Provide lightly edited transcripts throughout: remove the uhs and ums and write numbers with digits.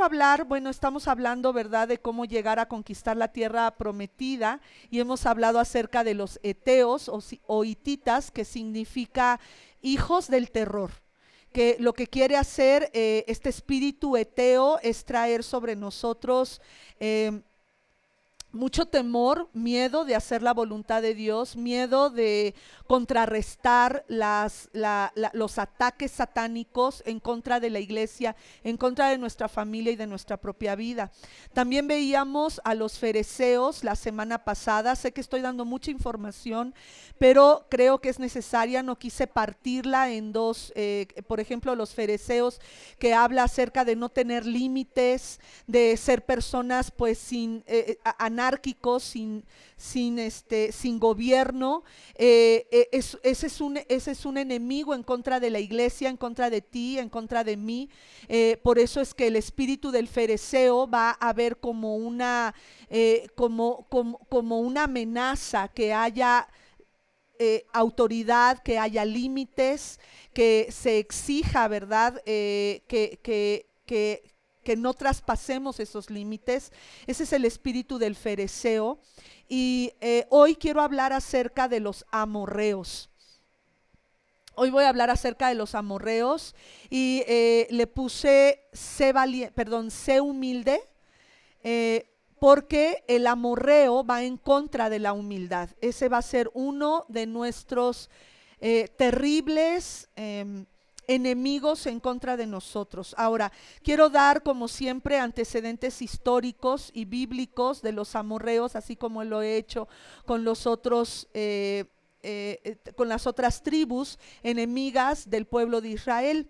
quiero hablar, bueno, estamos hablando, ¿verdad?, de cómo llegar a conquistar la tierra prometida y hemos hablado acerca de los eteos o hititas, que significa hijos del terror, que lo que quiere hacer este espíritu eteo es traer sobre nosotros mucho temor, miedo de hacer la voluntad de Dios, miedo de contrarrestar los ataques satánicos en contra de la iglesia, en contra de nuestra familia y de nuestra propia vida. También veíamos a los fereceos la semana pasada. Sé que estoy dando mucha información, pero creo que es necesaria. No quise partirla en dos. Por ejemplo, los fereceos, que habla acerca de no tener límites, de ser personas pues sin anárquicos, sin gobierno. Ese es un enemigo en contra de la iglesia, en contra de ti, en contra de mí. Por eso es que el espíritu del fereceo va a ver como como una amenaza, que haya autoridad, que haya límites, que se exija, ¿verdad? Que no traspasemos esos límites. Ese es el espíritu del fereceo. Y hoy quiero hablar acerca de los amorreos. Hoy voy a hablar acerca de los amorreos y le puse sé humilde, porque el amorreo va en contra de la humildad. Ese va a ser uno de nuestros terribles enemigos en contra de nosotros. Ahora, quiero dar, como siempre, antecedentes históricos y bíblicos de los amorreos, así como lo he hecho con los otros con las otras tribus enemigas del pueblo de Israel.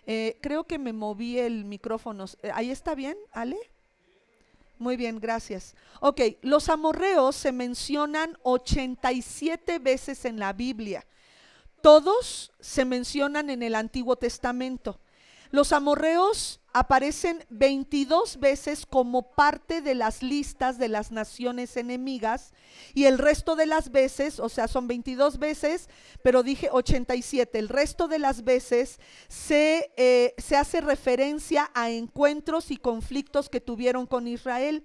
Creo que me moví el micrófono. ¿Ahí está bien, Ale? Muy bien, gracias. Ok, los amorreos se mencionan 87 veces en la Biblia. Todos se mencionan en el Antiguo Testamento. Los amorreos aparecen 22 veces como parte de las listas de las naciones enemigas, y el resto de las veces, o sea, son 22 veces, pero dije 87, el resto de las veces se hace referencia a encuentros y conflictos que tuvieron con Israel.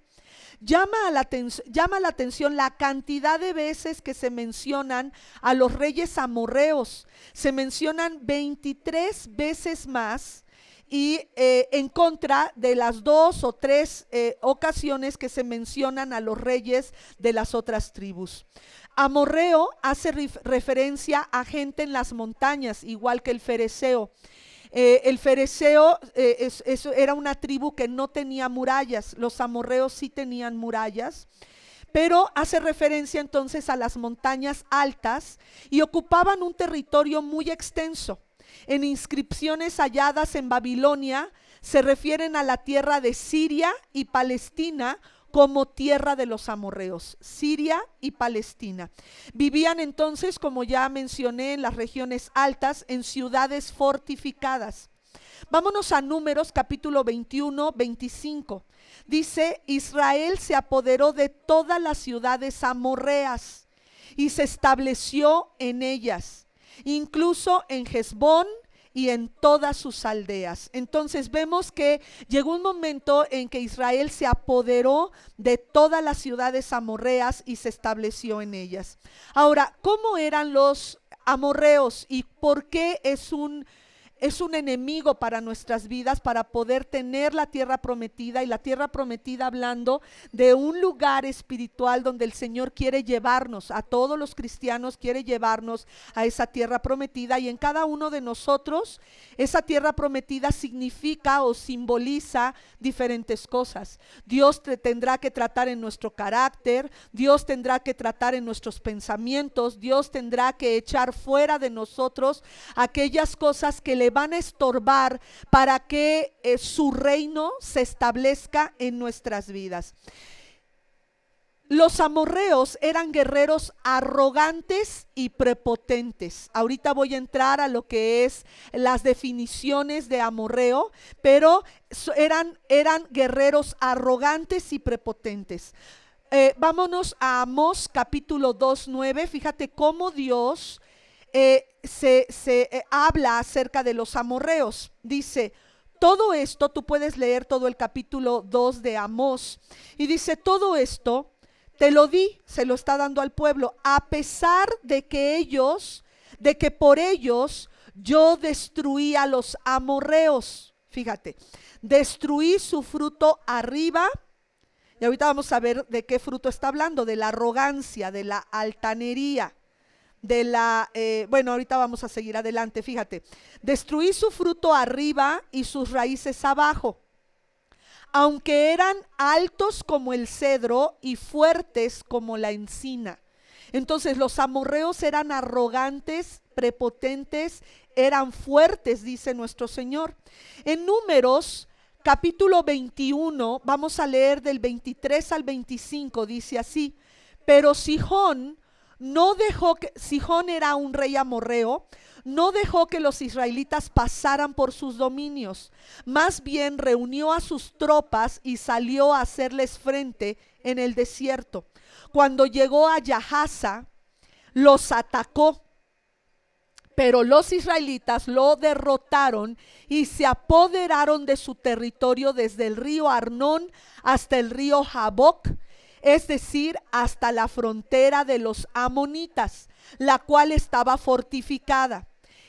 Llama la atención la cantidad de veces que se mencionan a los reyes amorreos. Se mencionan 23 veces más, y en contra de las 2 o 3 ocasiones que se mencionan a los reyes de las otras tribus. Amorreo hace referencia a gente en las montañas, igual que el fereceo. El fereceo era una tribu que no tenía murallas. Los amorreos sí tenían murallas, pero hace referencia entonces a las montañas altas, y ocupaban un territorio muy extenso. En inscripciones halladas en Babilonia se refieren a la tierra de Siria y Palestina como tierra de los amorreos. Siria y Palestina. Vivían entonces, como ya mencioné, en las regiones altas, en ciudades fortificadas. Vámonos a Números capítulo 21, 25. Dice: Israel se apoderó de todas las ciudades amorreas y se estableció en ellas, incluso en Hesbón y en todas sus aldeas. Entonces vemos que llegó un momento en que Israel se apoderó de todas las ciudades amorreas y se estableció en ellas. Ahora, ¿cómo eran los amorreos y por qué es un enemigo para nuestras vidas, para poder tener la tierra prometida? Y la tierra prometida, hablando de un lugar espiritual donde el Señor quiere llevarnos, a todos los cristianos quiere llevarnos a esa tierra prometida, y en cada uno de nosotros esa tierra prometida significa o simboliza diferentes cosas. Dios tendrá que tratar en nuestro carácter, Dios tendrá que tratar en nuestros pensamientos, Dios tendrá que echar fuera de nosotros aquellas cosas que le van a estorbar para que su reino se establezca en nuestras vidas. Los amorreos eran guerreros arrogantes y prepotentes. Ahorita voy a entrar a lo que es las definiciones de amorreo, pero eran guerreros arrogantes y prepotentes. Vámonos a Amós capítulo 2:9. Fíjate cómo Dios se habla acerca de los amorreos. Dice: todo esto, tú puedes leer todo el capítulo 2 de Amós, y dice, todo esto te lo di, se lo está dando al pueblo, a pesar de que por ellos yo destruí a los amorreos. Fíjate, destruí su fruto arriba. Y ahorita vamos a ver de qué fruto está hablando, de la arrogancia, de la altanería, bueno, ahorita vamos a seguir adelante, fíjate. Destruí su fruto arriba y sus raíces abajo. Aunque eran altos como el cedro y fuertes como la encina. Entonces los amorreos eran arrogantes, prepotentes, eran fuertes, dice nuestro Señor. En Números capítulo 21, vamos a leer del 23 al 25, dice así: pero Sihón Sihón era un rey amorreo, no dejó que los israelitas pasaran por sus dominios, más bien reunió a sus tropas y salió a hacerles frente en el desierto. Cuando llegó a Yahaza, los atacó. Pero los israelitas lo derrotaron y se apoderaron de su territorio desde el río Arnón hasta el río Jaboc, es decir, hasta la frontera de los amonitas, la cual estaba fortificada.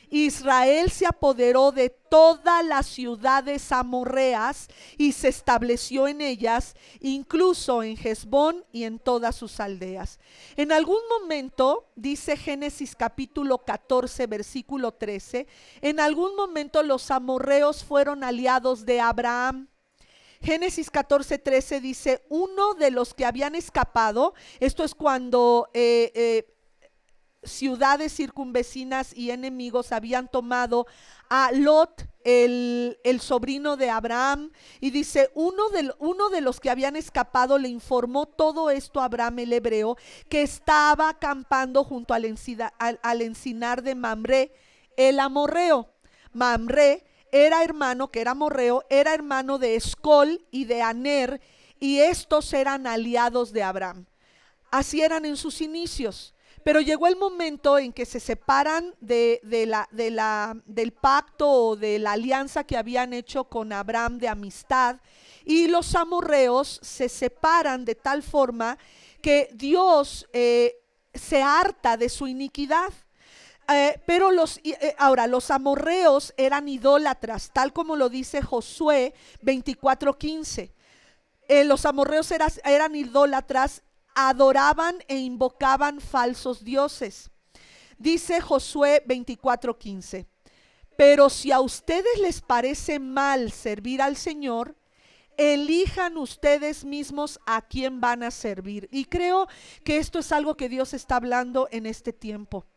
Israel se apoderó de todas las ciudades amorreas y se estableció en ellas, incluso en Hesbón y en todas sus aldeas. En algún momento, dice Génesis capítulo 14, versículo 13, en algún momento los amorreos fueron aliados de Abraham. Génesis 14, 13 dice, uno de los que habían escapado, esto es cuando ciudades circunvecinas y enemigos habían tomado a Lot, el sobrino de Abraham, y dice, uno de los que habían escapado le informó todo esto a Abraham el hebreo, que estaba acampando junto al encinar de Mamre, el amorreo. Mamre era hermano, que era amorreo, era hermano de Escol y de Aner, y estos eran aliados de Abraham. Así eran en sus inicios. Pero llegó el momento en que se separan del pacto o de la alianza que habían hecho con Abraham de amistad, y los amorreos se separan de tal forma que Dios se harta de su iniquidad. Pero ahora los amorreos eran idólatras, tal como lo dice Josué 24:15. Los amorreos eran idólatras, adoraban e invocaban falsos dioses. Dice Josué 24:15, pero si a ustedes les parece mal servir al Señor, elijan ustedes mismos a quién van a servir. Y creo que esto es algo que Dios está hablando en este tiempo.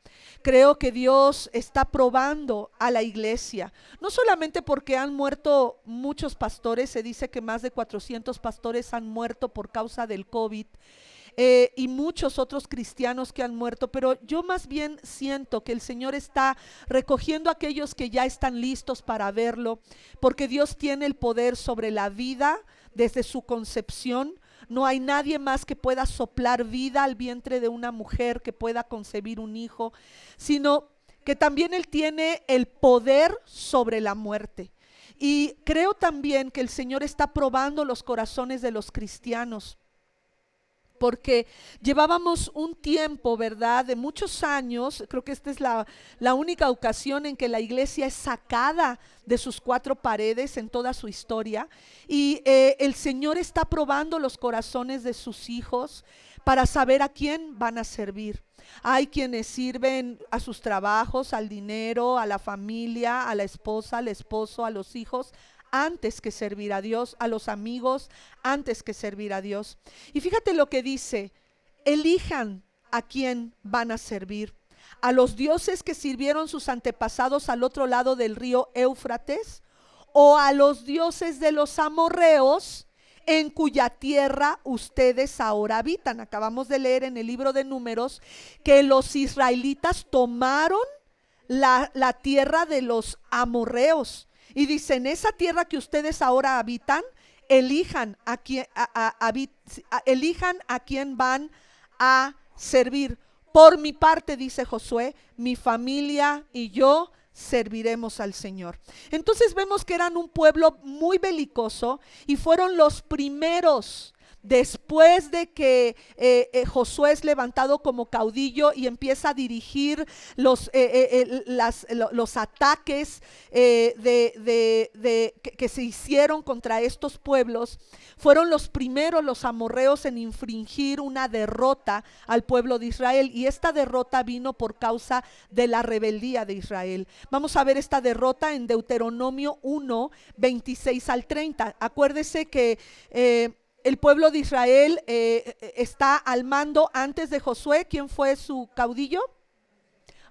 Creo que Dios está probando a la iglesia, no solamente porque han muerto muchos pastores, se dice que más de 400 pastores han muerto por causa del COVID, y muchos otros cristianos que han muerto, pero yo más bien siento que el Señor está recogiendo a aquellos que ya están listos para verlo, porque Dios tiene el poder sobre la vida desde su concepción. No hay nadie más que pueda soplar vida al vientre de una mujer, que pueda concebir un hijo, sino que también Él tiene el poder sobre la muerte. Y creo también que el Señor está probando los corazones de los cristianos, porque llevábamos un tiempo, ¿verdad?, de muchos años. Creo que esta es la única ocasión en que la iglesia es sacada de sus cuatro paredes en toda su historia, y el Señor está probando los corazones de sus hijos para saber a quién van a servir. Hay quienes sirven a sus trabajos, al dinero, a la familia, a la esposa, al esposo, a los hijos, antes que servir a Dios, a los amigos, antes que servir a Dios. Y fíjate lo que dice: elijan a quién van a servir. A los dioses que sirvieron sus antepasados al otro lado del río Éufrates, o a los dioses de los amorreos en cuya tierra ustedes ahora habitan. Acabamos de leer en el libro de Números que los israelitas tomaron la tierra de los amorreos. Y dice, en esa tierra que ustedes ahora habitan, elijan a quién van a servir. Por mi parte, dice Josué, mi familia y yo serviremos al Señor. Entonces vemos que eran un pueblo muy belicoso y fueron los primeros. Después de que Josué es levantado como caudillo y empieza a dirigir los ataques que se hicieron contra estos pueblos, fueron los primeros los amorreos en infringir una derrota al pueblo de Israel, y esta derrota vino por causa de la rebeldía de Israel. Vamos a ver esta derrota en Deuteronomio 1, 26 al 30. Acuérdese que el pueblo de Israel está al mando antes de Josué. ¿Quién fue su caudillo?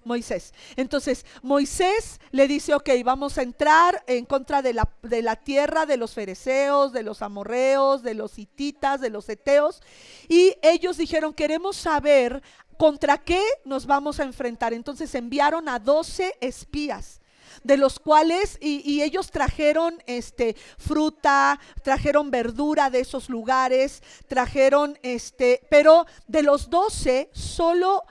Moisés. Entonces Moisés le dice: ok, vamos a entrar en contra de la tierra de los fereceos, de los amorreos, de los hititas, de los heteos. Y ellos dijeron: queremos saber contra qué nos vamos a enfrentar. Entonces enviaron a 12 espías, de los cuales, y ellos trajeron fruta, trajeron verdura de esos lugares, trajeron pero de los 12, solo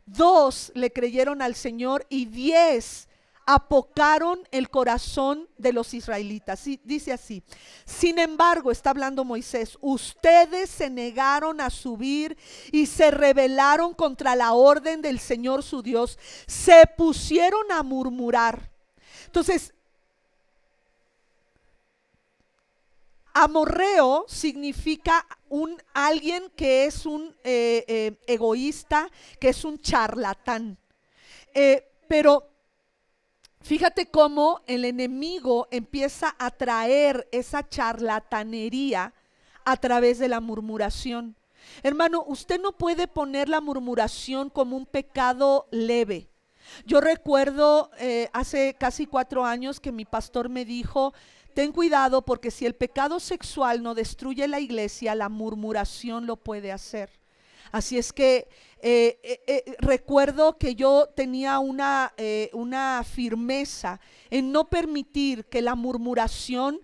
2 le creyeron al Señor y 10 apocaron el corazón de los israelitas. Sí, dice así: sin embargo, está hablando Moisés, ustedes se negaron a subir y se rebelaron contra la orden del Señor su Dios, se pusieron a murmurar. Entonces, amorreo significa alguien que es un egoísta, que es un charlatán. Pero fíjate cómo el enemigo empieza a traer esa charlatanería a través de la murmuración. Hermano, usted no puede poner la murmuración como un pecado leve. Yo recuerdo hace casi 4 años que mi pastor me dijo: ten cuidado, porque si el pecado sexual no destruye la iglesia, la murmuración lo puede hacer. Así es que recuerdo que yo tenía una firmeza en no permitir que la murmuración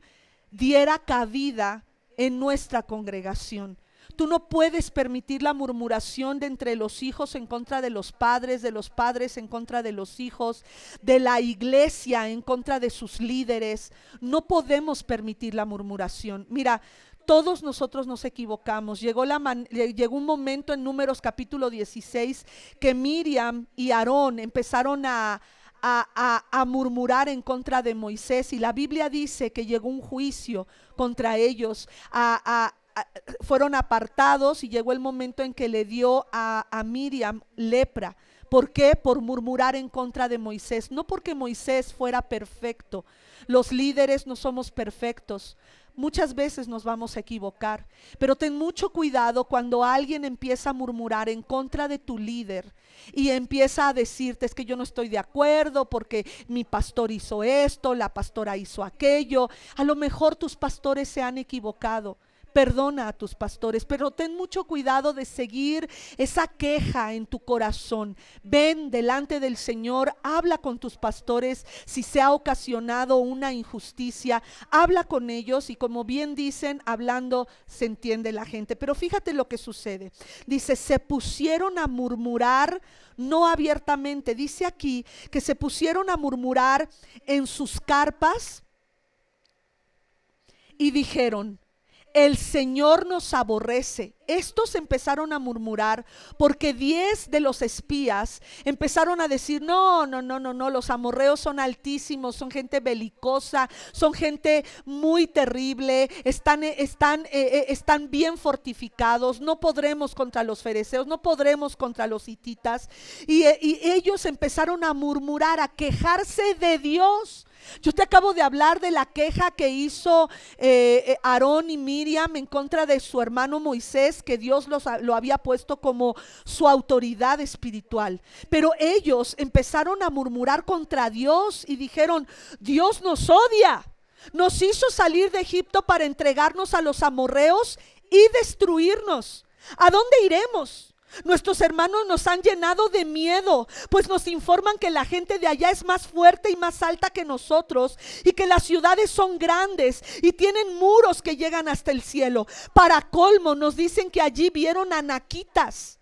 diera cabida en nuestra congregación. Tú no puedes permitir la murmuración de entre los hijos en contra de los padres en contra de los hijos, de la iglesia en contra de sus líderes. No podemos permitir la murmuración. Mira, todos nosotros nos equivocamos. Llegó un momento en Números capítulo 16 que Miriam y Aarón empezaron a murmurar en contra de Moisés, y la Biblia dice que llegó un juicio contra ellos. Fueron apartados y llegó el momento en que le dio a Miriam lepra. ¿Por qué? Por murmurar en contra de Moisés. No porque Moisés fuera perfecto. Los líderes no somos perfectos. Muchas veces nos vamos a equivocar, pero ten mucho cuidado cuando alguien empieza a murmurar en contra de tu líder y empieza a decirte: es que yo no estoy de acuerdo porque mi pastor hizo esto, la pastora hizo aquello. A lo mejor tus pastores se han equivocado. Perdona a tus pastores, pero ten mucho cuidado de seguir esa queja en tu corazón. Ven delante del Señor, habla con tus pastores. Si se ha ocasionado una injusticia, habla con ellos, y como bien dicen, hablando se entiende la gente. Pero fíjate lo que sucede. Dice: se pusieron a murmurar, no abiertamente. Dice aquí que se pusieron a murmurar en sus carpas y dijeron: el Señor nos aborrece. Estos empezaron a murmurar porque 10 de los espías empezaron a decir: no, los amorreos son altísimos, son gente belicosa, son gente muy terrible, están bien fortificados, no podremos contra los fereceos, no podremos contra los hititas. Y ellos empezaron a murmurar, a quejarse de Dios. Yo te acabo de hablar de la queja que hizo Aarón y Miriam en contra de su hermano Moisés, que Dios lo había puesto como su autoridad espiritual. Pero ellos empezaron a murmurar contra Dios y dijeron: Dios nos odia, nos hizo salir de Egipto para entregarnos a los amorreos y destruirnos. ¿A dónde iremos? Nuestros hermanos nos han llenado de miedo, pues nos informan que la gente de allá es más fuerte y más alta que nosotros, y que las ciudades son grandes y tienen muros que llegan hasta el cielo. Para colmo, nos dicen que allí vieron anaquitas.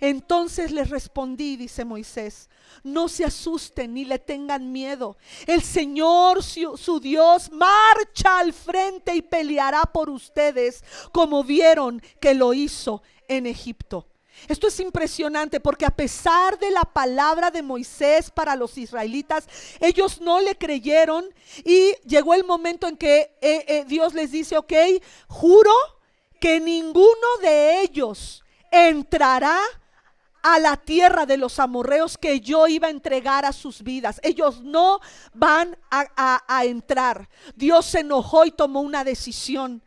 Entonces les respondí, dice Moisés, no se asusten ni le tengan miedo. El Señor su Dios marcha al frente y peleará por ustedes como vieron que lo hizo en Egipto. Esto es impresionante porque a pesar de la palabra de Moisés para los israelitas, ellos no le creyeron y llegó el momento en que Dios les dice, ok, juro que ninguno de ellos entrará a la tierra de los amorreos que yo iba a entregar a sus vidas. Ellos no van a entrar. Dios se enojó y tomó una decisión.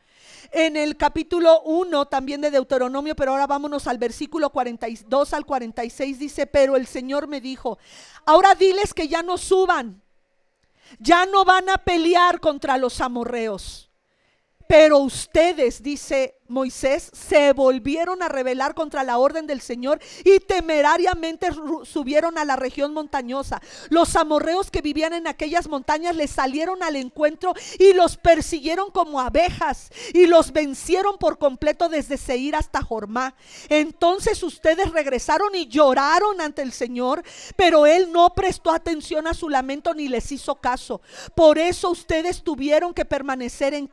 En el capítulo 1 también de Deuteronomio, pero ahora vámonos al versículo 42 al 46, dice, pero el Señor me dijo, ahora diles que ya no suban, ya no van a pelear contra los amorreos. Pero ustedes, dice Moisés, se volvieron a rebelar contra la orden del Señor y temerariamente subieron a la región montañosa. Los amorreos que vivían en aquellas montañas les salieron al encuentro y los persiguieron como abejas y los vencieron por completo desde Seir hasta Jormá. Entonces ustedes regresaron y lloraron ante el Señor, pero Él no prestó atención a su lamento ni les hizo caso. Por eso ustedes tuvieron que permanecer en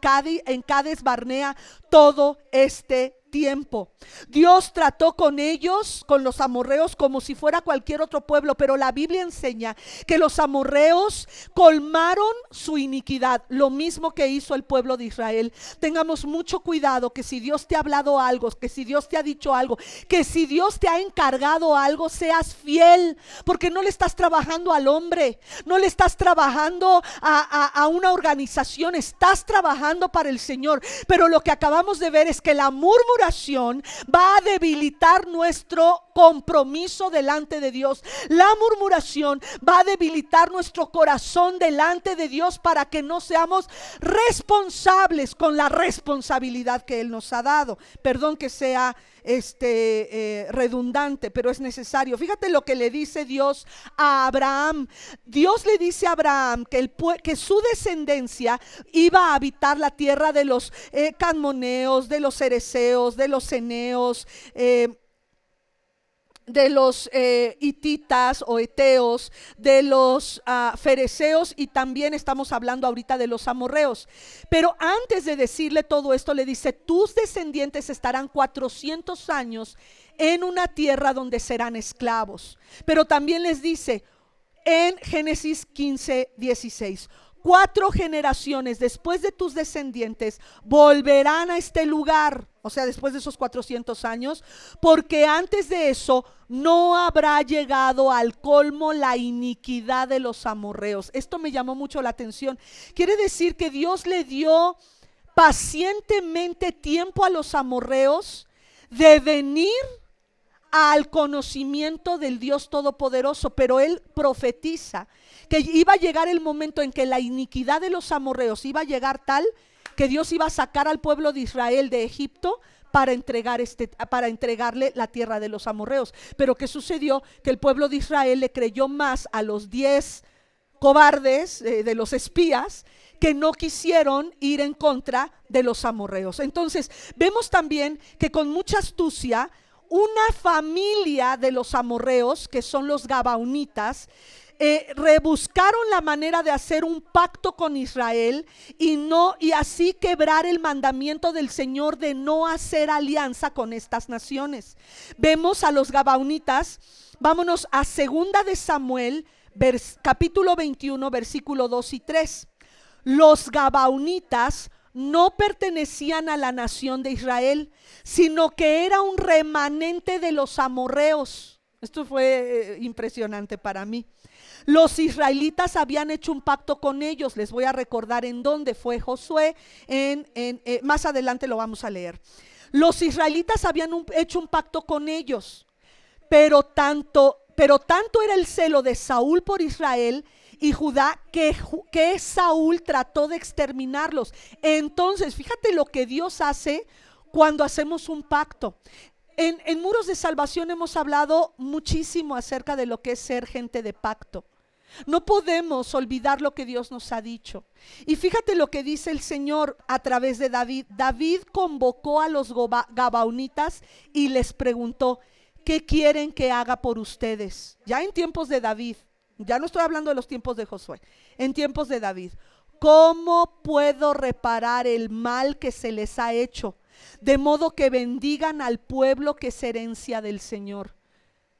Cades Barnea todo este tiempo. Dios trató con ellos, con los amorreos, como si fuera cualquier otro pueblo, pero la Biblia enseña que los amorreos colmaron su iniquidad, lo mismo que hizo el pueblo de Israel. Tengamos mucho cuidado que si Dios te ha hablado algo, que si Dios te ha dicho algo, que si Dios te ha encargado algo, seas fiel, porque no le estás trabajando al hombre, no le estás trabajando a una organización, estás trabajando para el Señor. Pero lo que acabamos de ver es que la murmuración va a debilitar nuestro compromiso delante de Dios. La murmuración va a debilitar nuestro corazón delante de Dios para que no seamos responsables con la responsabilidad que Él nos ha dado. Perdón que sea redundante, pero es necesario. Fíjate lo que le dice Dios a Abraham. Dios le dice a Abraham que su descendencia iba a habitar la tierra de los cadmoneos, de los cerezeos, de los eneos, de los hititas o eteos, de los fereceos, y también estamos hablando ahorita de los amorreos. Pero antes de decirle todo esto, le dice: tus descendientes estarán 400 años en una tierra donde serán esclavos. Pero también les dice en Génesis 15:16: 4 generaciones después de tus descendientes volverán a este lugar, o sea, después de esos 400 años, porque antes de eso no habrá llegado al colmo la iniquidad de los amorreos. Esto me llamó mucho la atención. Quiere decir que Dios le dio pacientemente tiempo a los amorreos de venir al conocimiento del Dios Todopoderoso, pero Él profetiza que iba a llegar el momento en que la iniquidad de los amorreos iba a llegar tal que Dios iba a sacar al pueblo de Israel de Egipto para entregarle la tierra de los amorreos. Pero ¿qué sucedió? Que el pueblo de Israel le creyó más a los 10 cobardes de los espías, que no quisieron ir en contra de los amorreos. Entonces vemos también que con mucha astucia una familia de los amorreos, que son los gabaonitas, rebuscaron la manera de hacer un pacto con Israel y así quebrar el mandamiento del Señor de no hacer alianza con estas naciones. Vemos a los gabaonitas. Vámonos a 2 de Samuel, capítulo 21, versículo 2 y 3. Los gabaonitas no pertenecían a la nación de Israel, sino que era un remanente de los amorreos. Esto fue impresionante para mí. Los israelitas habían hecho un pacto con ellos. Les voy a recordar en dónde fue Josué. Más adelante lo vamos a leer. Los israelitas habían hecho un pacto con ellos, pero tanto era el celo de Saúl por Israel y Judá que Saúl trató de exterminarlos. Entonces, fíjate lo que Dios hace cuando hacemos un pacto. En Muros de Salvación hemos hablado muchísimo acerca de lo que es ser gente de pacto. No podemos olvidar lo que Dios nos ha dicho. Y fíjate lo que dice el Señor a través de David. David convocó a los gabaonitas y les preguntó: ¿qué quieren que haga por ustedes? Ya en tiempos de David, ya no estoy hablando de los tiempos de Josué, en tiempos de David. ¿Cómo puedo reparar el mal que se les ha hecho? De modo que bendigan al pueblo que es herencia del Señor.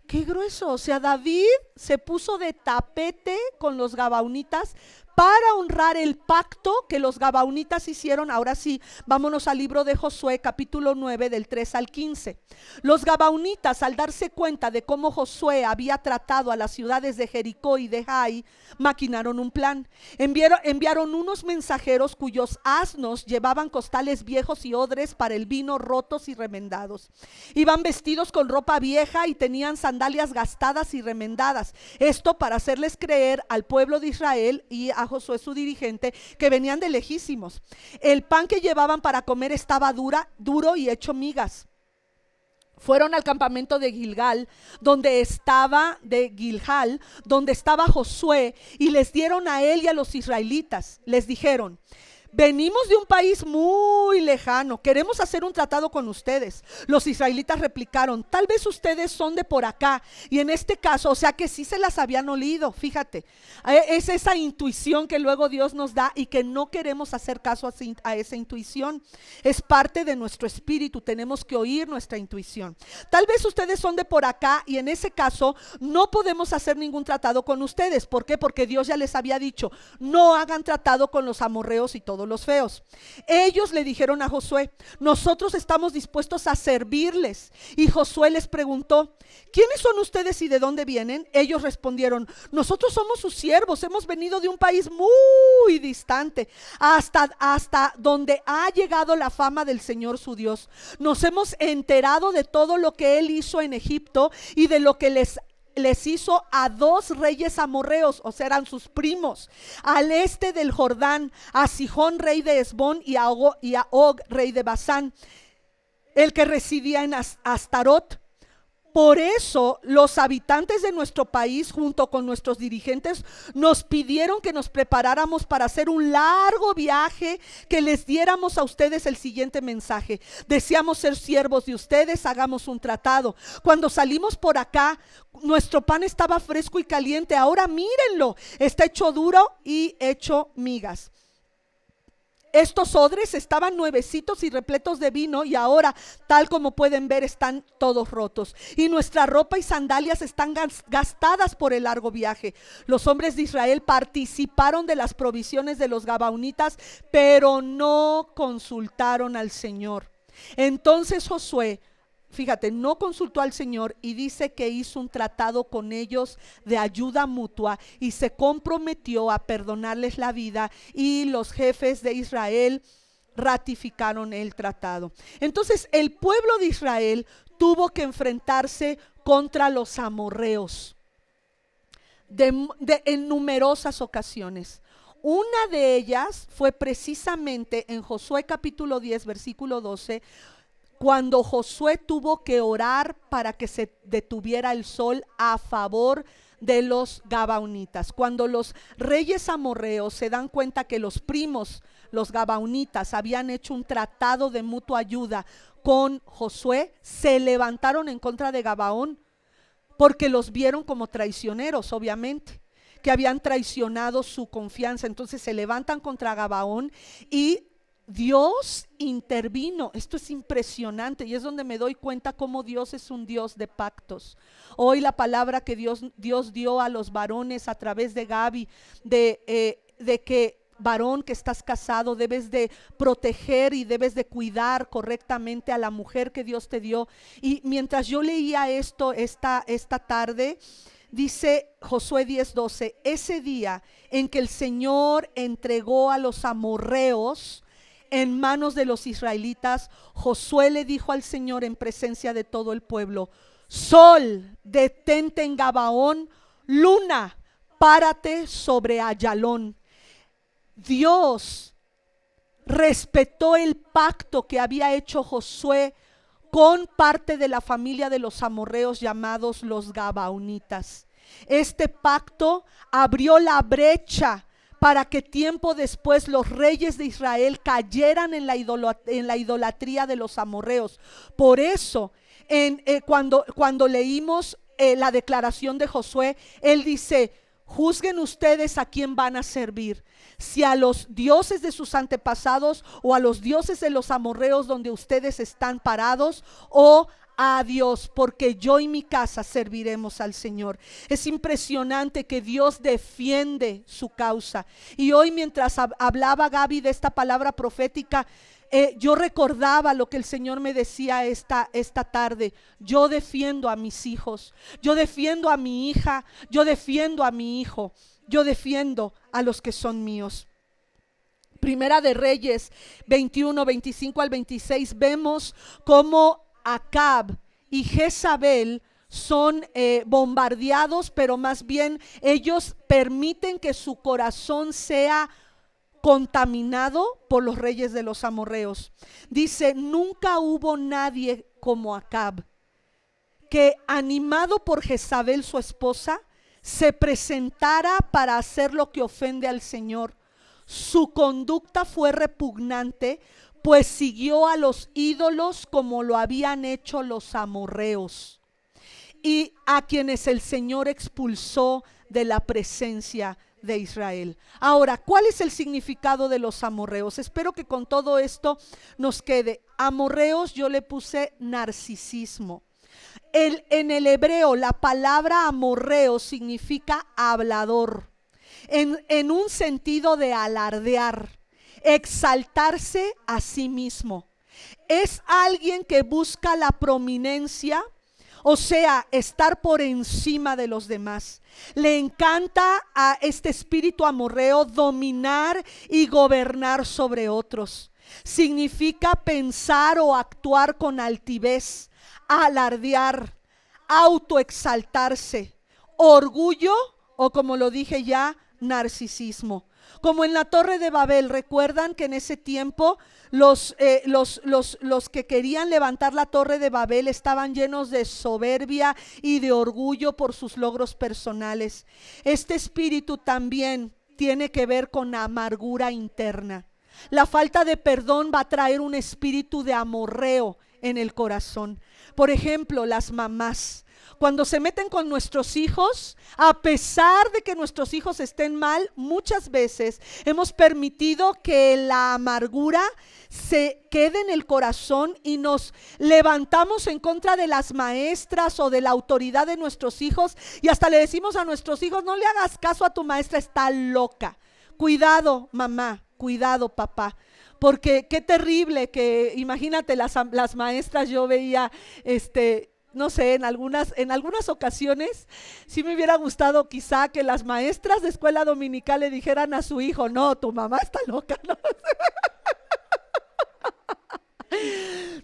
Qué grueso, o sea, David se puso de tapete con los gabaonitas para honrar el pacto que los gabaonitas hicieron. Ahora sí, vámonos al libro de Josué, capítulo 9, del 3 al 15. Los gabaonitas, al darse cuenta de cómo Josué había tratado a las ciudades de Jericó y de Jai, maquinaron un plan. Enviaron unos mensajeros cuyos asnos llevaban costales viejos y odres para el vino rotos y remendados. Iban vestidos con ropa vieja y tenían sandalias gastadas y remendadas. Esto para hacerles creer al pueblo de Israel y a Josué su dirigente que venían de lejísimos. El pan que llevaban para comer estaba duro y hecho migas. Fueron al campamento de Gilgal, donde estaba Josué, y les dieron a él y a los israelitas. Les dijeron: venimos de un país muy lejano, queremos hacer un tratado con ustedes. Los israelitas replicaron: tal vez ustedes son de por acá. Y en este caso, o sea que sí se las habían olido, fíjate. Es esa intuición que luego Dios nos da y que no queremos hacer caso a esa intuición. Es parte de nuestro espíritu, tenemos que oír nuestra intuición. Tal vez ustedes son de por acá y en ese caso no podemos hacer ningún tratado con ustedes. ¿Por qué? Porque Dios ya les había dicho: no hagan tratado con los amorreos y todos los feos. Ellos le dijeron a Josué: nosotros estamos dispuestos a servirles. Y Josué les preguntó: ¿quiénes son ustedes y de dónde vienen? Ellos respondieron: nosotros somos sus siervos, hemos venido de un país muy distante, hasta donde ha llegado la fama del Señor su Dios. Nos hemos enterado de todo lo que él hizo en Egipto y de lo que les hizo a dos reyes amorreos, o sea, eran sus primos, al este del Jordán, a Sihón rey de Hesbón y a Og rey de Basán, el que residía en Astarot. Por eso los habitantes de nuestro país, junto con nuestros dirigentes, nos pidieron que nos preparáramos para hacer un largo viaje, que les diéramos a ustedes el siguiente mensaje: deseamos ser siervos de ustedes, hagamos un tratado. Cuando salimos por acá, nuestro pan estaba fresco y caliente. Ahora mírenlo, está hecho duro y hecho migas. Estos odres estaban nuevecitos y repletos de vino, y ahora, tal como pueden ver, están todos rotos. Y nuestra ropa y sandalias están gastadas por el largo viaje. Los hombres de Israel participaron de las provisiones de los gabaonitas, pero no consultaron al Señor. Entonces Josué, fíjate, no consultó al Señor y dice que hizo un tratado con ellos de ayuda mutua y se comprometió a perdonarles la vida, y los jefes de Israel ratificaron el tratado. Entonces el pueblo de Israel tuvo que enfrentarse contra los amorreos en numerosas ocasiones. Una de ellas fue precisamente en Josué capítulo 10 versículo 12, cuando Josué tuvo que orar para que se detuviera el sol a favor de los gabaonitas. Cuando los reyes amorreos se dan cuenta que los primos, los gabaonitas, habían hecho un tratado de mutua ayuda con Josué, se levantaron en contra de Gabaón, porque los vieron como traicioneros, obviamente, que habían traicionado su confianza. Entonces se levantan contra Gabaón y Dios intervino. Esto es impresionante y es donde me doy cuenta cómo Dios es un Dios de pactos. Hoy la palabra que Dios dio a los varones a través de Gaby, de que varón que estás casado debes de proteger y debes de cuidar correctamente a la mujer que Dios te dio. Y mientras yo leía esto esta tarde, dice Josué 10:12: ese día en que el Señor entregó a los amorreos en manos de los israelitas, Josué le dijo al Señor en presencia de todo el pueblo: sol, detente en Gabaón; luna, párate sobre Ayalón. Dios respetó el pacto que había hecho Josué con parte de la familia de los amorreos llamados los gabaonitas. Este pacto abrió la brecha para que tiempo después los reyes de Israel cayeran en la idolatría de los amorreos. Por eso cuando leímos la declaración de Josué, él dice: juzguen ustedes a quién van a servir, si a los dioses de sus antepasados o a los dioses de los amorreos donde ustedes están parados, o a Dios, porque yo y mi casa serviremos al Señor. Es impresionante que Dios defiende su causa. Y hoy, mientras hablaba Gaby de esta palabra profética, yo recordaba lo que el Señor me decía esta tarde. Yo defiendo a mis hijos, yo defiendo a mi hija, yo defiendo a mi hijo, yo defiendo a los que son míos. Primera de Reyes 21, 25 al 26, vemos cómo Acab y Jezabel son bombardeados, pero más bien ellos permiten que su corazón sea contaminado por los reyes de los amorreos. Dice: nunca hubo nadie como Acab, que animado por Jezabel su esposa, se presentara para hacer lo que ofende al Señor. Su conducta fue repugnante, pues siguió a los ídolos como lo habían hecho los amorreos, y a quienes el Señor expulsó de la presencia de Israel. Ahora, ¿cuál es el significado de los amorreos? Espero que con todo esto nos quede. Amorreos, yo le puse narcisismo. En el hebreo, la palabra amorreo significa hablador, en un sentido de alardear, exaltarse a sí mismo. Es alguien que busca la prominencia, o sea, estar por encima de los demás. Le encanta a este espíritu amorreo dominar y gobernar sobre otros. Significa pensar o actuar con altivez, alardear, autoexaltarse, orgullo, o como lo dije ya, narcisismo. Como en la Torre de Babel. Recuerdan que en ese tiempo los que querían levantar la Torre de Babel estaban llenos de soberbia y de orgullo por sus logros personales. Este espíritu también tiene que ver con amargura interna. La falta de perdón va a traer un espíritu de amorreo en el corazón. Por ejemplo, las mamás, cuando se meten con nuestros hijos, a pesar de que nuestros hijos estén mal, muchas veces hemos permitido que la amargura se quede en el corazón y nos levantamos en contra de las maestras o de la autoridad de nuestros hijos, y hasta le decimos a nuestros hijos: no le hagas caso a tu maestra, está loca. Cuidado, mamá, cuidado, papá. Porque qué terrible que, imagínate, las maestras, yo veía, no sé, en algunas ocasiones sí me hubiera gustado quizá que las maestras de escuela dominical le dijeran a su hijo: no, tu mamá está loca, ¿no?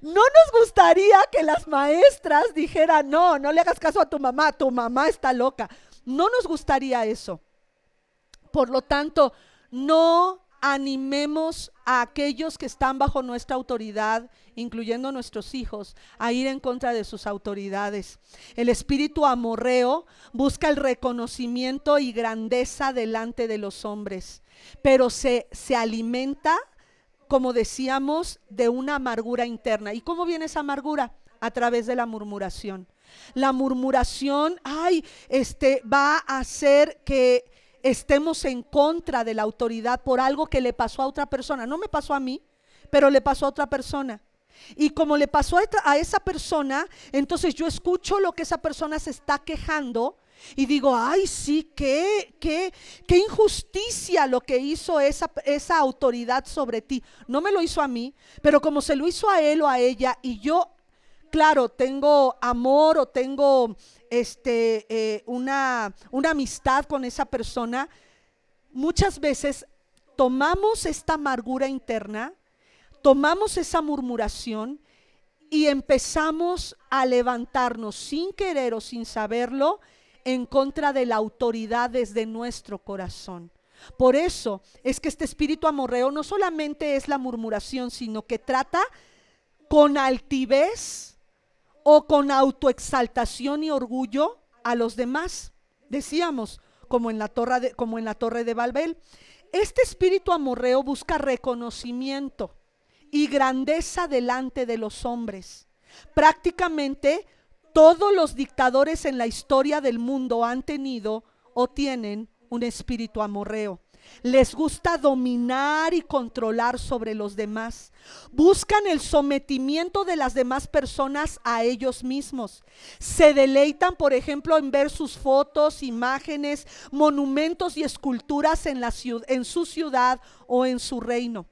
No nos gustaría que las maestras dijeran: no, no le hagas caso a tu mamá está loca. No nos gustaría eso. Por lo tanto, no animemos a aquellos que están bajo nuestra autoridad, incluyendo nuestros hijos, a ir en contra de sus autoridades. El espíritu amorreo busca el reconocimiento y grandeza delante de los hombres, pero se alimenta, como decíamos, de una amargura interna. ¿Y cómo viene esa amargura? A través de la murmuración. La murmuración, va a hacer que estemos en contra de la autoridad por algo que le pasó a otra persona. No me pasó a mí, pero le pasó a otra persona. Y como le pasó a esa persona, entonces yo escucho lo que esa persona se está quejando y digo: ay, sí, qué injusticia lo que hizo esa autoridad sobre ti. No me lo hizo a mí, pero como se lo hizo a él o a ella, y yo, claro, tengo amor o tengo una amistad con esa persona, muchas veces tomamos esta amargura interna, tomamos esa murmuración y empezamos a levantarnos sin querer o sin saberlo en contra de la autoridad desde nuestro corazón. Por eso es que este espíritu amorreo no solamente es la murmuración, sino que trata con altivez o con autoexaltación y orgullo a los demás. Decíamos, como en la torre de Babel. Este espíritu amorreo busca reconocimiento y grandeza delante de los hombres, Prácticamente todos los dictadores en la historia del mundo han tenido o tienen un espíritu amorreo. Les gusta dominar y controlar sobre los demás. Buscan el sometimiento de las demás personas a ellos mismos. Se deleitan, por ejemplo, en ver sus fotos, imágenes, monumentos y esculturas en su ciudad o en su reino.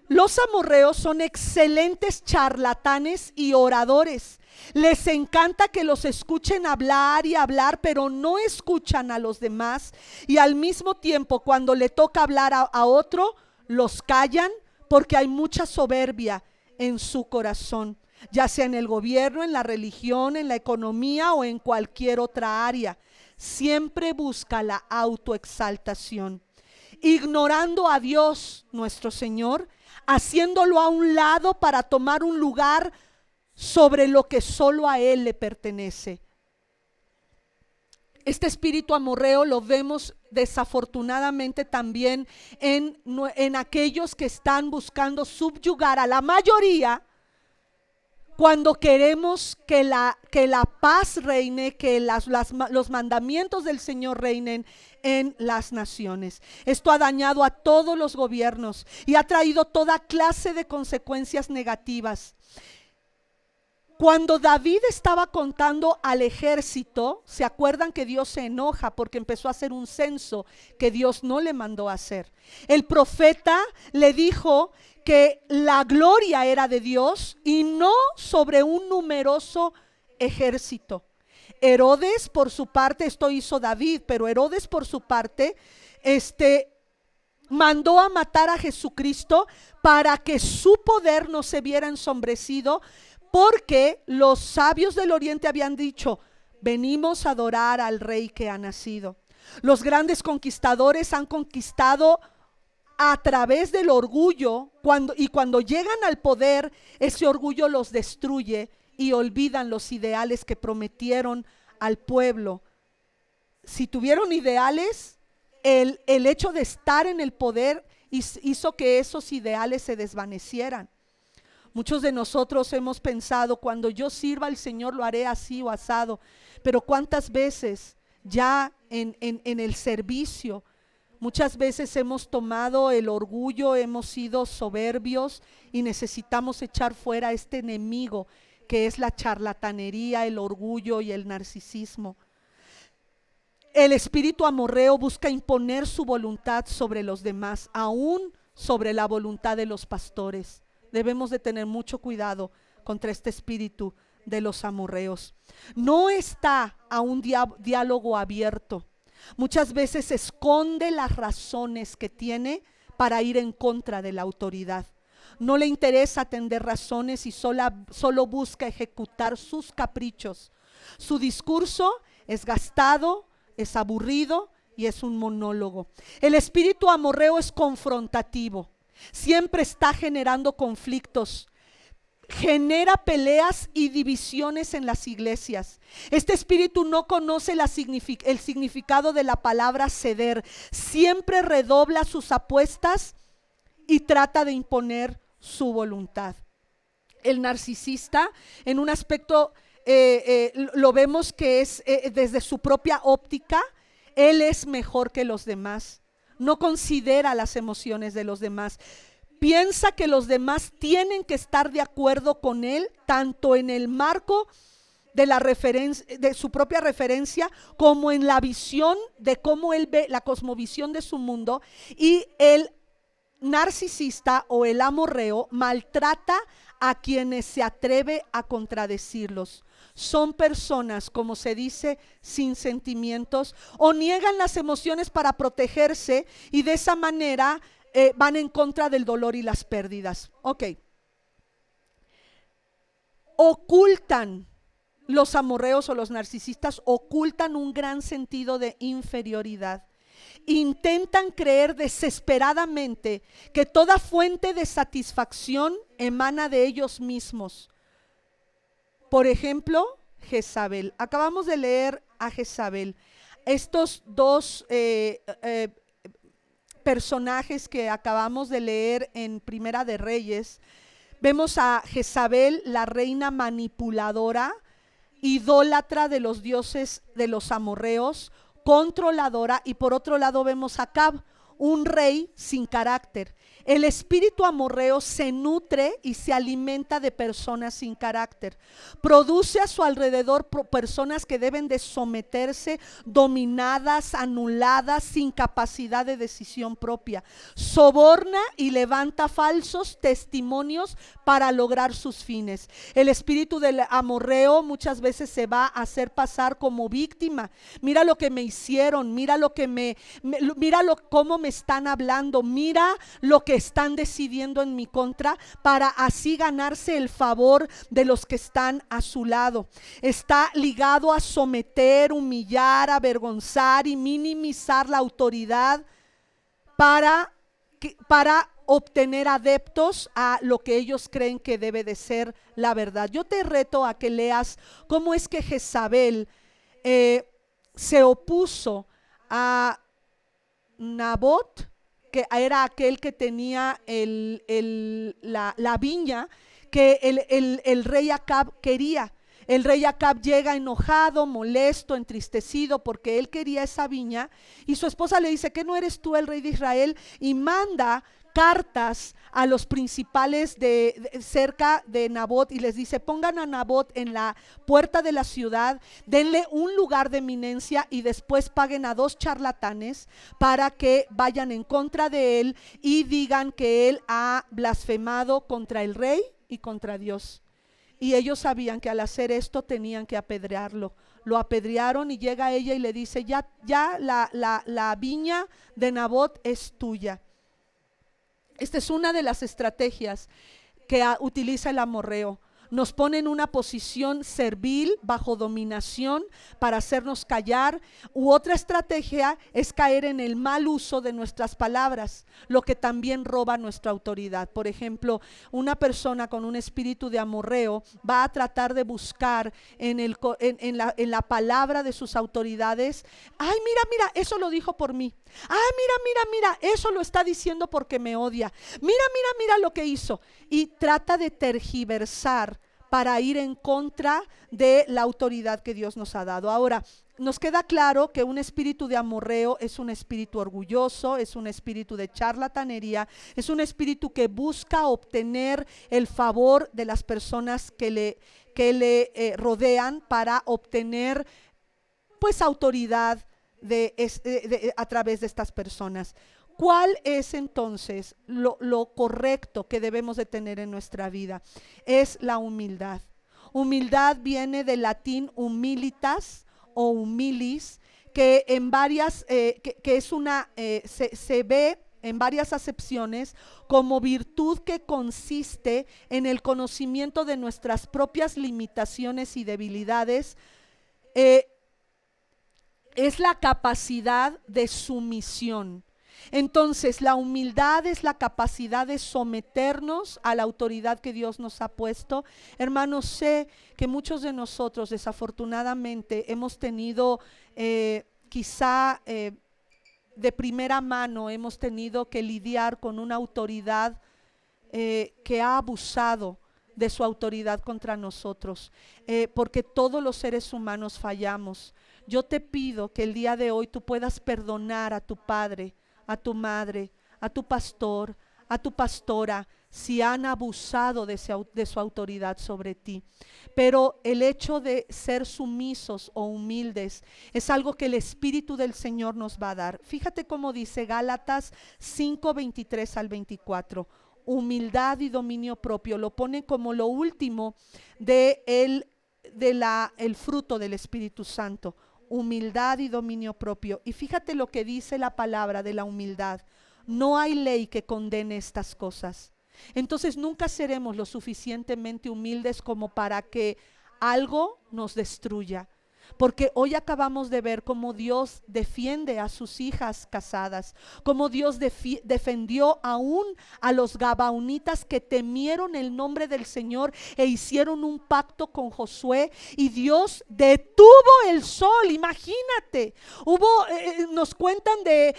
Los amorreos son excelentes charlatanes y oradores. Les encanta que los escuchen hablar y hablar, pero no escuchan a los demás. Y al mismo tiempo, cuando le toca hablar a otro, los callan porque hay mucha soberbia en su corazón, ya sea en el gobierno, en la religión, en la economía o en cualquier otra área. Siempre busca la autoexaltación, ignorando a Dios, nuestro Señor, haciéndolo a un lado para tomar un lugar sobre lo que solo a Él le pertenece. Este espíritu amorreo lo vemos desafortunadamente también en aquellos que están buscando subyugar a la mayoría, cuando queremos que la paz reine, que los mandamientos del Señor reinen en las naciones. Esto ha dañado a todos los gobiernos y ha traído toda clase de consecuencias negativas. Cuando David estaba contando al ejército, ¿se acuerdan que Dios se enoja porque empezó a hacer un censo que Dios no le mandó a hacer? El profeta le dijo que la gloria era de Dios y no sobre un numeroso ejército. Herodes, por su parte, esto hizo David, pero Herodes por su parte, mandó a matar a Jesucristo para que su poder no se viera ensombrecido, porque los sabios del oriente habían dicho: venimos a adorar al rey que ha nacido. Los grandes conquistadores han conquistado a través del orgullo, cuando llegan al poder, ese orgullo los destruye y olvidan los ideales que prometieron al pueblo. Si tuvieron ideales, el hecho de estar en el poder hizo que esos ideales se desvanecieran. Muchos de nosotros hemos pensado: cuando yo sirva al Señor lo haré así o asado. Pero cuántas veces ya en el servicio, muchas veces hemos tomado el orgullo, hemos sido soberbios y necesitamos echar fuera este enemigo que es la charlatanería, el orgullo y el narcisismo. El espíritu amorreo busca imponer su voluntad sobre los demás, aún sobre la voluntad de los pastores. Debemos de tener mucho cuidado contra este espíritu de los amorreos. No está a un diálogo abierto. Muchas veces esconde las razones que tiene para ir en contra de la autoridad. No le interesa atender razones y solo busca ejecutar sus caprichos. Su discurso es gastado, es aburrido y es un monólogo. El espíritu amorreo es confrontativo. Siempre está generando conflictos, genera peleas y divisiones en las iglesias. Este espíritu no conoce el significado de la palabra ceder. Siempre redobla sus apuestas y trata de imponer su voluntad. El narcisista, en un aspecto, lo vemos que es desde su propia óptica, él es mejor que los demás. No considera las emociones de los demás. Piensa que los demás tienen que estar de acuerdo con él, tanto en el marco de la referencia, de su propia referencia, como en la visión de cómo él ve la cosmovisión de su mundo. Y el narcisista o el amorreo maltrata a quienes se atreve a contradecirlos. Son personas, como se dice, sin sentimientos, o niegan las emociones para protegerse y de esa manera van en contra del dolor y las pérdidas. Ok. Ocultan, los amorreos o los narcisistas ocultan un gran sentido de inferioridad. Intentan creer desesperadamente que toda fuente de satisfacción emana de ellos mismos. Por ejemplo, Jezabel. Acabamos de leer a Jezabel. Estos dos personajes que acabamos de leer en Primera de Reyes, Vemos a Jezabel, la reina manipuladora, idólatra de los dioses de los amorreos, controladora, y por otro lado vemos a Acab, un rey sin carácter. El espíritu amorreo se nutre y se alimenta de personas sin carácter. Produce a su alrededor personas que deben de someterse, dominadas, anuladas, sin capacidad de decisión propia. Soborna y levanta falsos testimonios para lograr sus fines. El espíritu del amorreo muchas veces se va a hacer pasar como víctima. Mira lo que me hicieron, mira lo que cómo me están hablando, mira lo que están decidiendo en mi contra, para así ganarse el favor de los que están a su lado. Está ligado a someter, humillar, avergonzar y minimizar la autoridad para obtener adeptos a lo que ellos creen que debe de ser la verdad. Yo te reto a que leas cómo es que Jezabel se opuso a Nabot, que era aquel que tenía la viña que el rey Acab quería. El rey Acab llega enojado, molesto, entristecido porque él quería esa viña, y su esposa le dice: ¿que no eres tú el rey de Israel? Y manda cartas a los principales cerca de Nabot y les dice: pongan a Nabot en la puerta de la ciudad, denle un lugar de eminencia y después paguen a 2 charlatanes para que vayan en contra de él y digan que él ha blasfemado contra el rey y contra Dios. Y ellos sabían que al hacer esto tenían que apedrearlo. Lo apedrearon y llega ella y le dice: ya la viña de Nabot es tuya. Esta es una de las estrategias que utiliza el amorreo. Nos pone en una posición servil, bajo dominación, para hacernos callar. U otra estrategia es caer en el mal uso de nuestras palabras, lo que también roba nuestra autoridad. Por ejemplo, una persona con un espíritu de amorreo va a tratar de buscar en la palabra de sus autoridades: ay, mira, eso lo dijo por mí. Ay, mira, eso lo está diciendo porque me odia. Mira lo que hizo. Y trata de tergiversar para ir en contra de la autoridad que Dios nos ha dado. Ahora, nos queda claro que un espíritu de amorreo es un espíritu orgulloso, es un espíritu de charlatanería, es un espíritu que busca obtener el favor de las personas que le rodean para obtener pues autoridad a través de estas personas. ¿Cuál es entonces lo correcto que debemos de tener en nuestra vida? Es la humildad. Humildad viene del latín humilitas o humilis, que en varias, que es se ve en varias acepciones como virtud que consiste en el conocimiento de nuestras propias limitaciones y debilidades. Es la capacidad de sumisión. Entonces, la humildad es la capacidad de someternos a la autoridad que Dios nos ha puesto. Hermanos, sé que muchos de nosotros desafortunadamente hemos tenido quizá de primera mano, hemos tenido que lidiar con una autoridad que ha abusado de su autoridad contra nosotros, porque todos los seres humanos fallamos. Yo te pido que el día de hoy tú puedas perdonar a tu padre, a tu madre, a tu pastor, a tu pastora, si han abusado de su autoridad sobre ti. Pero el hecho de ser sumisos o humildes es algo que el Espíritu del Señor nos va a dar. Fíjate cómo dice Gálatas 5:23 al 24. Humildad y dominio propio, lo pone como lo último el fruto del Espíritu Santo. Humildad y dominio propio. Y fíjate lo que dice la palabra de la humildad: no hay ley que condene estas cosas. Entonces nunca seremos lo suficientemente humildes como para que algo nos destruya. Porque hoy acabamos de ver cómo Dios defiende a sus hijas casadas, cómo Dios defendió aún a los gabaonitas que temieron el nombre del Señor e hicieron un pacto con Josué, y Dios detuvo el sol. Imagínate, nos cuentan de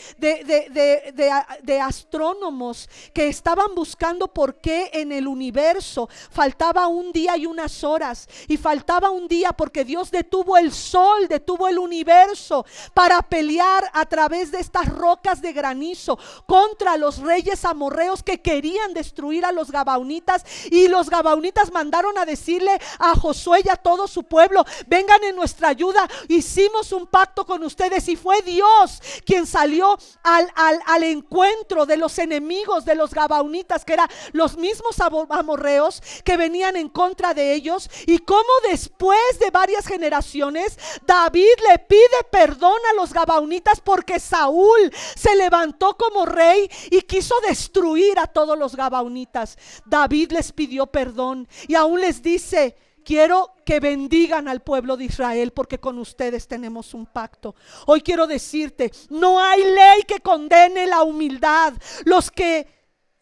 astrónomos que estaban buscando por qué en el universo faltaba un día y unas horas, y faltaba un día porque Dios detuvo el sol, detuvo el universo para pelear a través de estas rocas de granizo contra los reyes amorreos que querían destruir a los gabaonitas. Y los gabaonitas mandaron a decirle a Josué y a todo su pueblo: vengan en nuestra ayuda, hicimos un pacto con ustedes. Y fue Dios quien salió al encuentro de los enemigos de los gabaonitas, que eran los mismos amorreos que venían en contra de ellos. Y como después de varias generaciones, David le pide perdón a los gabaonitas porque Saúl se levantó como rey y quiso destruir a todos los gabaonitas. David les pidió perdón y aún les dice: quiero que bendigan al pueblo de Israel porque con ustedes tenemos un pacto. Hoy quiero decirte: no hay ley que condene la humildad. Los que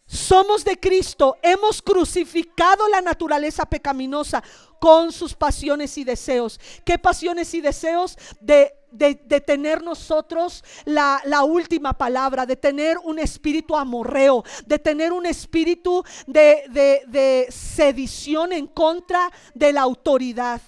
somos de Cristo hemos crucificado la naturaleza pecaminosa con sus pasiones y deseos. ¿Qué pasiones y deseos? De tener nosotros la última palabra, de tener un espíritu amorreo, de tener un espíritu de sedición en contra de la autoridad.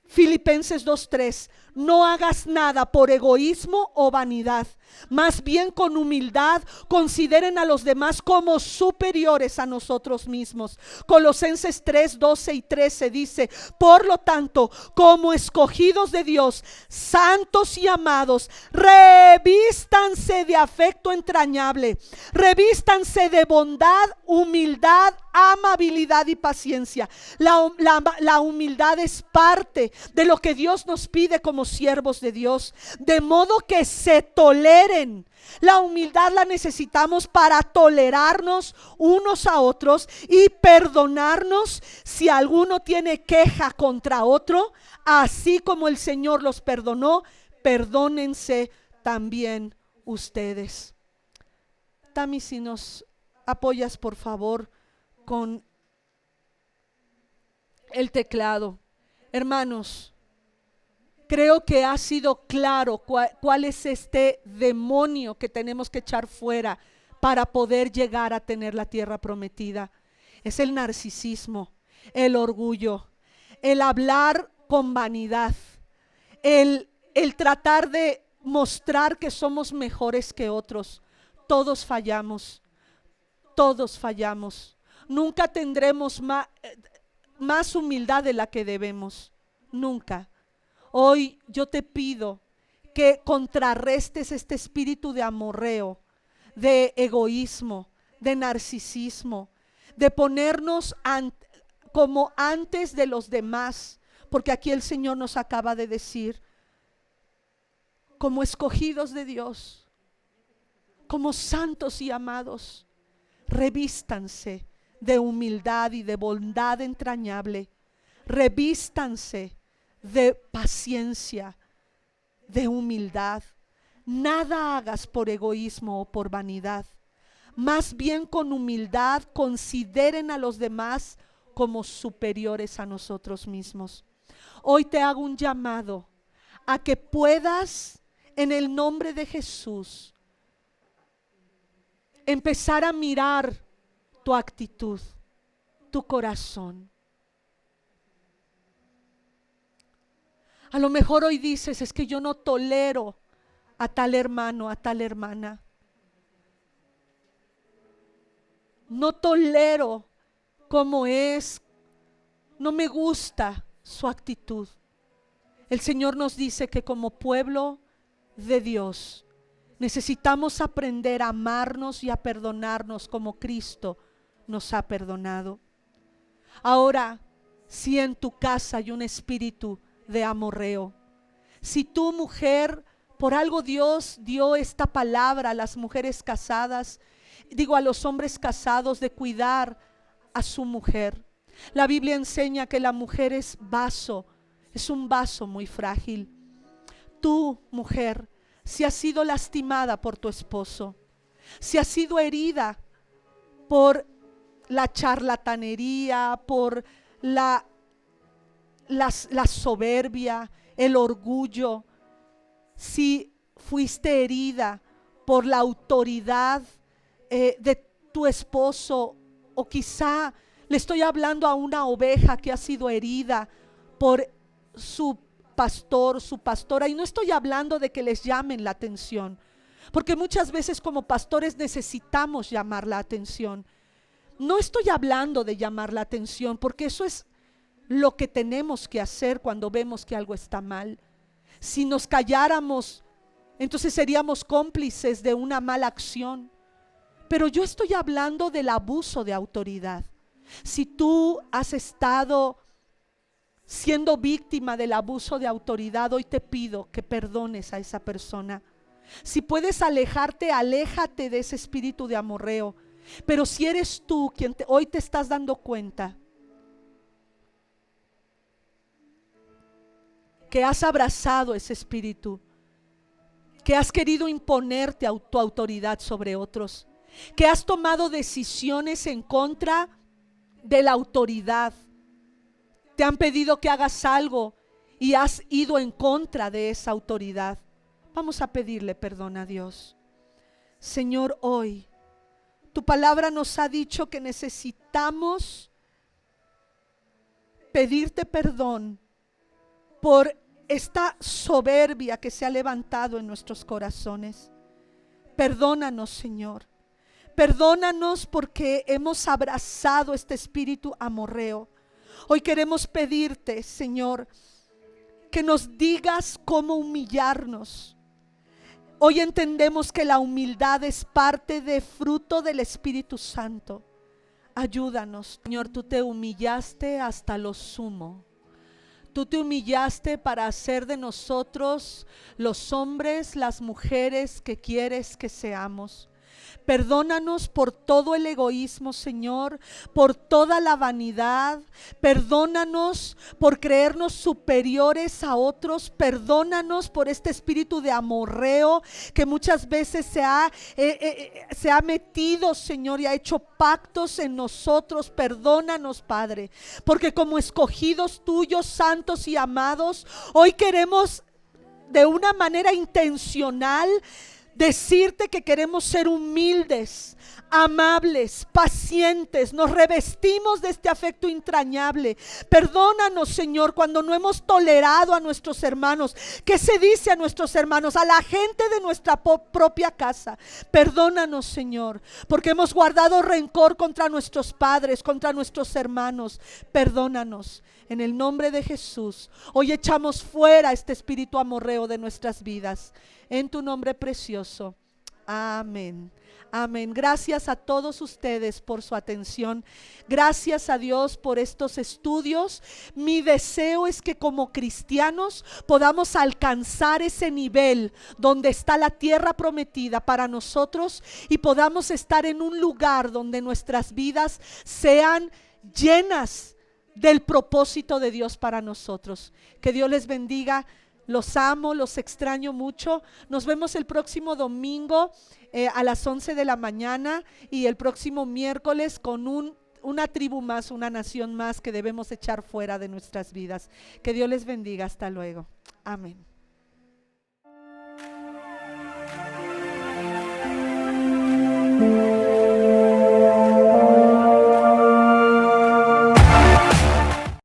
Filipenses 2:3: no hagas nada por egoísmo o vanidad, más bien con humildad consideren a los demás como superiores a nosotros mismos. Colosenses 3:12 y 13 dice: por lo tanto, como escogidos de Dios, santos y amados, revístanse de afecto entrañable, revístanse de bondad, humildad, amabilidad y paciencia. La humildad es parte de lo que Dios nos pide como siervos de Dios, de modo que se toleren. La humildad la necesitamos para tolerarnos unos a otros y perdonarnos si alguno tiene queja contra otro. Así como el Señor los perdonó, perdónense también ustedes. Tami, si nos apoyas por favor con el teclado. Hermanos, creo que ha sido claro cuál es este demonio que tenemos que echar fuera para poder llegar a tener la tierra prometida. Es el narcisismo, el orgullo, el hablar con vanidad, el tratar de mostrar que somos mejores que otros. Todos fallamos, todos fallamos. Nunca tendremos más humildad de la que debemos, nunca. Hoy yo te pido que contrarrestes este espíritu de amorreo, de egoísmo, de narcisismo, de ponernos como antes de los demás, porque aquí el Señor nos acaba de decir: como escogidos de Dios, como santos y amados, revístanse de humildad y de bondad entrañable, revístanse de paciencia, de humildad. Nada hagas por egoísmo o por vanidad, más bien con humildad consideren a los demás como superiores a nosotros mismos. Hoy te hago un llamado a que puedas, en el nombre de Jesús, empezar a mirar tu actitud, tu corazón. A lo mejor hoy dices: es que yo no tolero a tal hermano, a tal hermana. No tolero cómo es, no me gusta su actitud. El Señor nos dice que como pueblo de Dios necesitamos aprender a amarnos y a perdonarnos como Cristo nos ha perdonado. Ahora, si en tu casa hay un espíritu de amorreo, si tu mujer, por algo Dios dio esta palabra a las mujeres casadas, a los hombres casados, de cuidar a su mujer. La Biblia enseña que la mujer es vaso, es un vaso muy frágil. Tú, mujer, si has sido lastimada por tu esposo, si has sido herida por la charlatanería, por la soberbia, el orgullo, si fuiste herida por la autoridad de tu esposo, o quizá le estoy hablando a una oveja que ha sido herida por su pastor, su pastora, y no estoy hablando de que les llamen la atención, porque muchas veces como pastores necesitamos llamar la atención. No estoy hablando de llamar la atención, porque eso es lo que tenemos que hacer cuando vemos que algo está mal. Si nos calláramos, entonces seríamos cómplices de una mala acción. Pero yo estoy hablando del abuso de autoridad. Si tú has estado siendo víctima del abuso de autoridad, hoy te pido que perdones a esa persona. Si puedes alejarte, aléjate de ese espíritu de amorreo. Pero si eres tú quien hoy te estás dando cuenta que has abrazado ese espíritu, que has querido imponerte tu autoridad sobre otros, que has tomado decisiones en contra de la autoridad, te han pedido que hagas algo y has ido en contra de esa autoridad, vamos a pedirle perdón a Dios. Señor, hoy tu palabra nos ha dicho que necesitamos pedirte perdón por esta soberbia que se ha levantado en nuestros corazones. Perdónanos, Señor. Perdónanos porque hemos abrazado este espíritu amorreo. Hoy queremos pedirte, Señor, que nos digas cómo humillarnos. Hoy entendemos que la humildad es parte de fruto del Espíritu Santo. Ayúdanos, Señor, tú te humillaste hasta lo sumo. Tú te humillaste para hacer de nosotros los hombres, las mujeres que quieres que seamos. Perdónanos por todo el egoísmo, Señor, por toda la vanidad. Perdónanos por creernos superiores a otros. Perdónanos por este espíritu de amorreo que muchas veces se ha metido, Señor, y ha hecho pactos en nosotros. Perdónanos, Padre, porque como escogidos tuyos, santos y amados, hoy queremos de una manera intencional decirte que queremos ser humildes, amables, pacientes. Nos revestimos de este afecto entrañable. Perdónanos, Señor, cuando no hemos tolerado a nuestros hermanos. ¿Qué se dice a nuestros hermanos? A la gente de nuestra propia casa. Perdónanos, Señor, porque hemos guardado rencor contra nuestros padres, contra nuestros hermanos. Perdónanos. En el nombre de Jesús, hoy echamos fuera este espíritu amorreo de nuestras vidas. En tu nombre precioso. Amén. Amén. Gracias a todos ustedes por su atención. Gracias a Dios por estos estudios. Mi deseo es que como cristianos podamos alcanzar ese nivel donde está la tierra prometida para nosotros y podamos estar en un lugar donde nuestras vidas sean llenas del propósito de Dios para nosotros. Que Dios les bendiga. Los amo, los extraño mucho. Nos vemos el próximo domingo a las 11 de la mañana y el próximo miércoles con una tribu más, una nación más que debemos echar fuera de nuestras vidas. Que Dios les bendiga. Hasta luego. Amén.